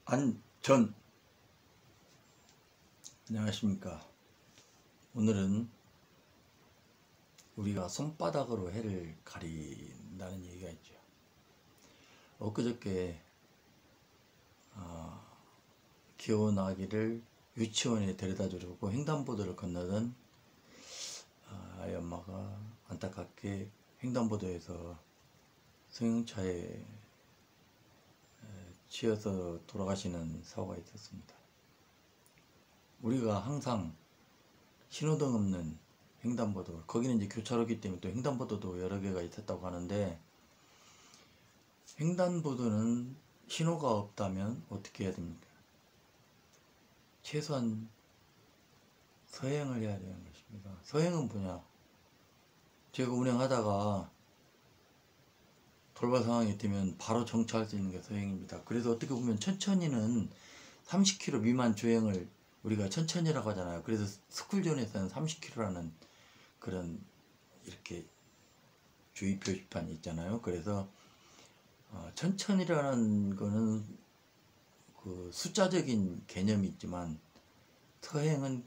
안전. 안녕하십니까. 오늘은 우리가 손바닥으로 해를 가린다는 얘기가 있죠. 엊그저께 귀여운 아기를 유치원에 데려다 주려고 횡단보도를 건너던 아이 엄마가 안타깝게 횡단보도에서 승용차에 치여서 돌아가시는 사고가 있었습니다. 우리가 항상 신호등 없는 횡단보도, 거기는 이제 교차로이기 때문에 또 횡단보도도 여러 개가 있었다고 하는데, 횡단보도는 신호가 없다면 어떻게 해야 됩니까? 최소한 서행을 해야 되는 것입니다. 서행은 뭐냐? 제가 운행하다가 돌발 상황이 되면 바로 정차할 수 있는 게 서행입니다. 그래서 어떻게 보면 천천히는 30km 미만 주행을 우리가 천천히라고 하잖아요. 그래서 스쿨존에서는 30km라는 그런 이렇게 주의 표시판이 있잖아요. 그래서 천천히라는 거는 그 숫자적인 개념이 있지만 서행은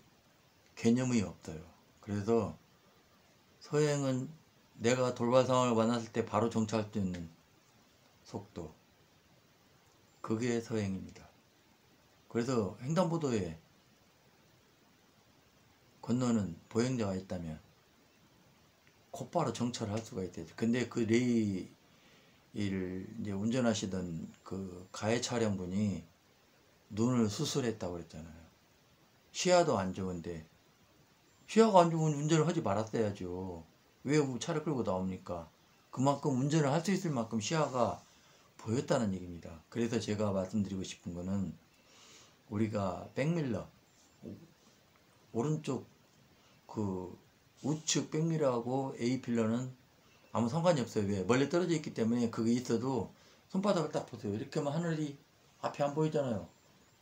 개념이 없어요. 그래서 서행은 내가 돌발 상황을 만났을 때 바로 정차할 수 있는 속도, 그게 서행입니다. 그래서 횡단보도에 건너는 보행자가 있다면 곧바로 정차를 할 수가 있대요. 근데 그 레이를 이제 운전하시던 그 가해 차량분이 눈을 수술했다고 그랬잖아요. 시야도 안 좋은데, 시야가 안 좋으면 운전을 하지 말았어야죠. 왜 차를 끌고 나옵니까? 그만큼 운전을 할 수 있을 만큼 시야가 보였다는 얘기입니다. 그래서 제가 말씀드리고 싶은 거는, 우리가 백밀러, 오른쪽 그 우측 백밀러하고 A필러는 아무 상관이 없어요. 왜? 멀리 떨어져 있기 때문에 그게 있어도 손바닥을 딱 보세요. 이렇게 하면 하늘이 앞이 안 보이잖아요.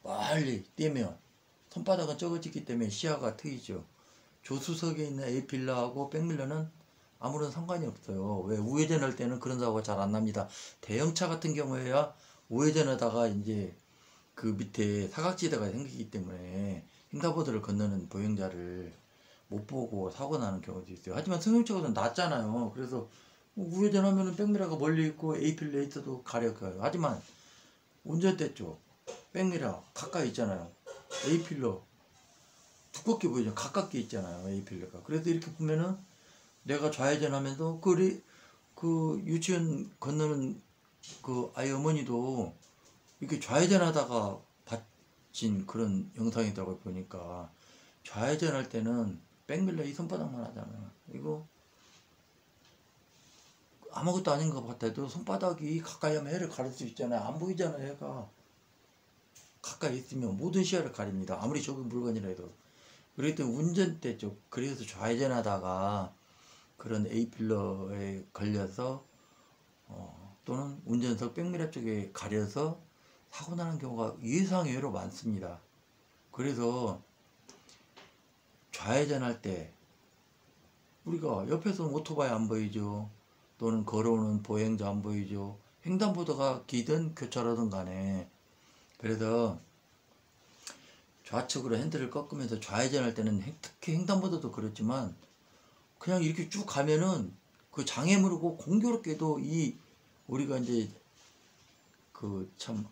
빨리 떼면 손바닥은 적어지기 때문에 시야가 트이죠. 조수석에 있는 A필러하고 백밀러는 아무런 상관이 없어요. 왜? 우회전할 때는 그런 사고가 잘 안 납니다. 대형차 같은 경우에야 우회전하다가 이제 그 밑에 사각지대가 생기기 때문에 횡단보도를 건너는 보행자를 못 보고 사고 나는 경우도 있어요. 하지만 승용차가 낮잖아요. 그래서 우회전하면은 백미러가 멀리 있고 A필러 있어도 가려져요. 하지만 운전대 쪽 백미러 가까이 있잖아요. A필러 두껍게 보이죠. 가깝게 있잖아요. A필러가. 그래서 이렇게 보면은 내가 좌회전하면서 그 유치원 건너는 그 아이 어머니도 이렇게 좌회전하다가 받친 그런 영상이더라고요. 보니까 좌회전할 때는 백밀러 이 손바닥만 하잖아요. 이거 아무것도 아닌 것 같아도 손바닥이 가까이 하면 해를 가릴 수 있잖아요. 안 보이잖아요. 해가 가까이 있으면 모든 시야를 가립니다. 아무리 적은 물건이라 해도. 그렇기 때문에 운전대 쪽, 그래서 좌회전하다가 그런 A필러에 걸려서 또는 운전석 백미러 쪽에 가려서 사고 나는 경우가 예상외로 많습니다. 그래서 좌회전할 때 우리가 옆에서는 오토바이 안 보이죠. 또는 걸어오는 보행자 안 보이죠. 횡단보도가 기든 교차로든 간에. 그래서 좌측으로 핸들을 꺾으면서 좌회전할 때는 특히 횡단보도도 그렇지만 그냥 이렇게 쭉 가면은 그 장애물이고, 공교롭게도 이 우리가 이제 그 참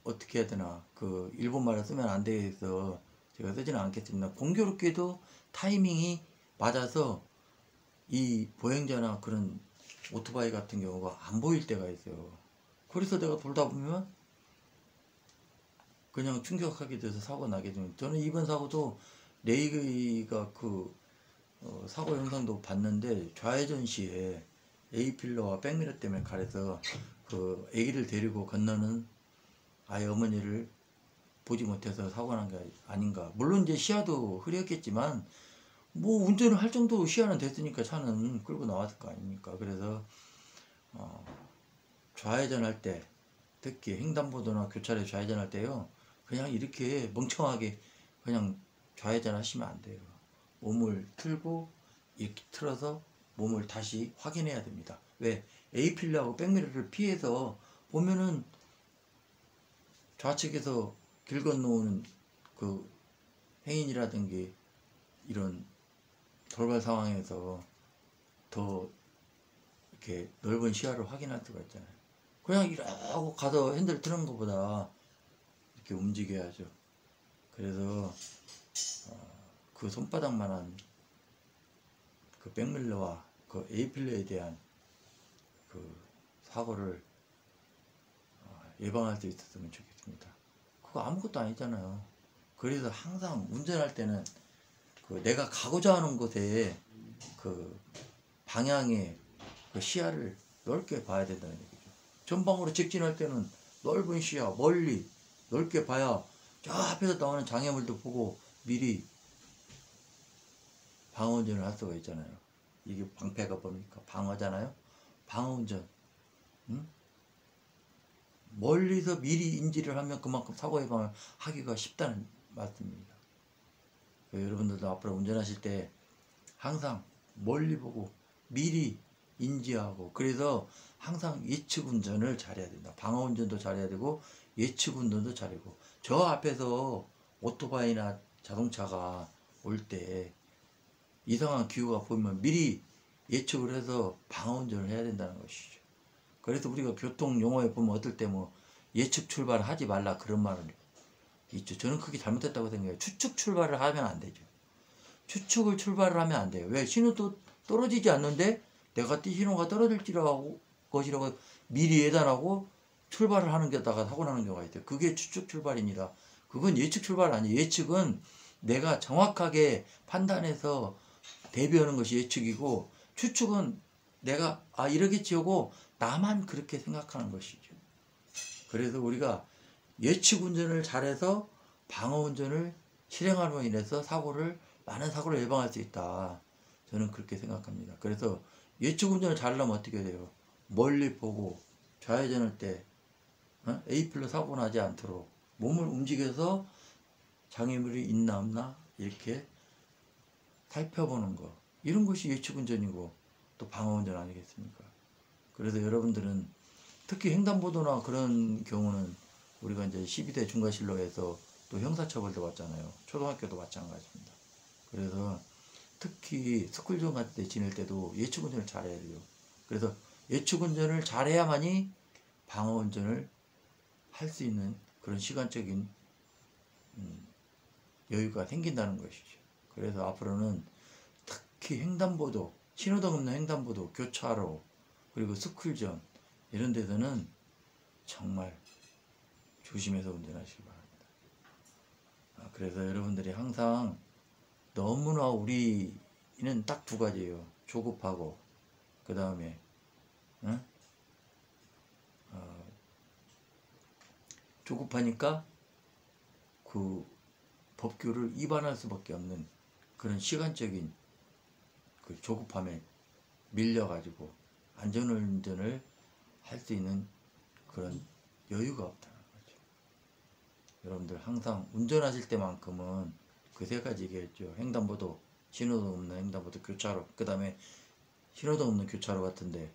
어떻게 해야 되나, 그 일본말을 쓰면 안 돼서 제가 쓰지는 않겠습니다. 공교롭게도 타이밍이 맞아서 이 보행자나 그런 오토바이 같은 경우가 안 보일 때가 있어요. 그래서 내가 돌다 보면 그냥 충격하게 돼서 사고 나게 되면, 저는 이번 사고도 레이가 그 사고 영상도 봤는데 좌회전 시에 A필러와 백미러 때문에 가려서 그 아기를 데리고 건너는 아이 어머니를 보지 못해서 사고 난 게 아닌가. 물론 이제 시야도 흐렸겠지만 뭐 운전을 할 정도 시야는 됐으니까 차는 끌고 나왔을 거 아닙니까. 그래서 좌회전할 때, 특히 횡단보도나 교차로에 좌회전할 때요, 그냥 이렇게 멍청하게 그냥 좌회전 하시면 안 돼요. 몸을 틀고 이렇게 틀어서 몸을 다시 확인해야 됩니다. 왜? A필러하고 백미러를 피해서 보면은 좌측에서 길 건너오는 그 행인이라든지 이런 돌발 상황에서 더 이렇게 넓은 시야를 확인할 수가 있잖아요. 그냥 이러고 가서 핸들 트는 것보다 이렇게 움직여야죠. 그래서 그 손바닥만한 그 백밀러와 그 A필러에 대한 그 사고를 예방할 수 있었으면 좋겠습니다. 그거 아무것도 아니잖아요. 그래서 항상 운전할 때는 그 내가 가고자 하는 곳에 그 방향의 그 시야를 넓게 봐야 된다는 얘기죠. 전방으로 직진할 때는 넓은 시야, 멀리 넓게 봐야 저 앞에서 나오는 장애물도 보고 미리 방어운전을 할 수가 있잖아요. 이게 방패가 뭡니까? 방어잖아요. 방어운전. 응? 멀리서 미리 인지를 하면 그만큼 사고 예방을 하기가 쉽다는 말씀입니다. 여러분들도 앞으로 운전하실 때 항상 멀리 보고 미리 인지하고, 그래서 항상 예측 운전을 잘해야 된다. 방어 운전도 잘해야 되고 예측 운전도 잘하고, 저 앞에서 오토바이나 자동차가 올 때 이상한 기후가 보이면 미리 예측을 해서 방어 운전을 해야 된다는 것이죠. 그래서 우리가 교통 용어에 보면 어떨 때 뭐 예측 출발을 하지 말라 그런 말을 있죠. 저는 그게 잘못됐다고 생각해요. 추측 출발을 하면 안 되죠. 추측을 출발을 하면 안 돼요. 왜? 신호도 떨어지지 않는데 내가 신호가 떨어질 것이라고 미리 예단하고 출발을 하는 게다가 사고 나는 경우가 있대요. 그게 추측 출발입니다. 그건 예측 출발 아니에요. 예측은 내가 정확하게 판단해서 대비하는 것이 예측이고, 추측은 내가 이러겠지 하고 나만 그렇게 생각하는 것이죠. 그래서 우리가 예측 운전을 잘해서 방어 운전을 실행함으로 인해서 많은 사고를 예방할 수 있다. 저는 그렇게 생각합니다. 그래서 예측 운전을 잘하려면 어떻게 돼요? 멀리 보고 좌회전할 때 A필로 사고 나지 않도록 몸을 움직여서 장애물이 있나 없나 이렇게 살펴보는 거. 이런 것이 예측 운전이고 또 방어 운전 아니겠습니까? 그래서 여러분들은 특히 횡단보도나 그런 경우는 우리가 이제 12대 중과실로에서 또 형사처벌도 받잖아요. 초등학교도 마찬가지입니다. 그래서 특히 스쿨존 같은 데 지낼 때도 예측운전을 잘해야 돼요. 그래서 예측운전을 잘해야만이 방어운전을 할 수 있는 그런 시간적인 여유가 생긴다는 것이죠. 그래서 앞으로는 특히 횡단보도, 신호등 없는 횡단보도, 교차로, 그리고 스쿨존 이런 데서는 정말 조심해서 운전하시기 바랍니다. 그래서 여러분들이 항상 너무나 우리는 딱 두 가지예요. 조급하고 그 다음에 조급하니까 그 법규를 위반할 수밖에 없는 그런 시간적인 그 조급함에 밀려가지고 안전운전을 할 수 있는 그런 여유가 없다는 거죠. 여러분들 항상 운전하실 때만큼은 그 세 가지 얘기했죠. 횡단보도, 신호등 없는 횡단보도, 교차로, 그 다음에 신호등 없는 교차로 같은데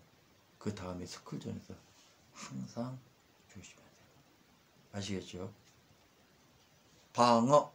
그 다음에 스쿨존에서 항상 조심해야 돼요. 아시겠죠? 방어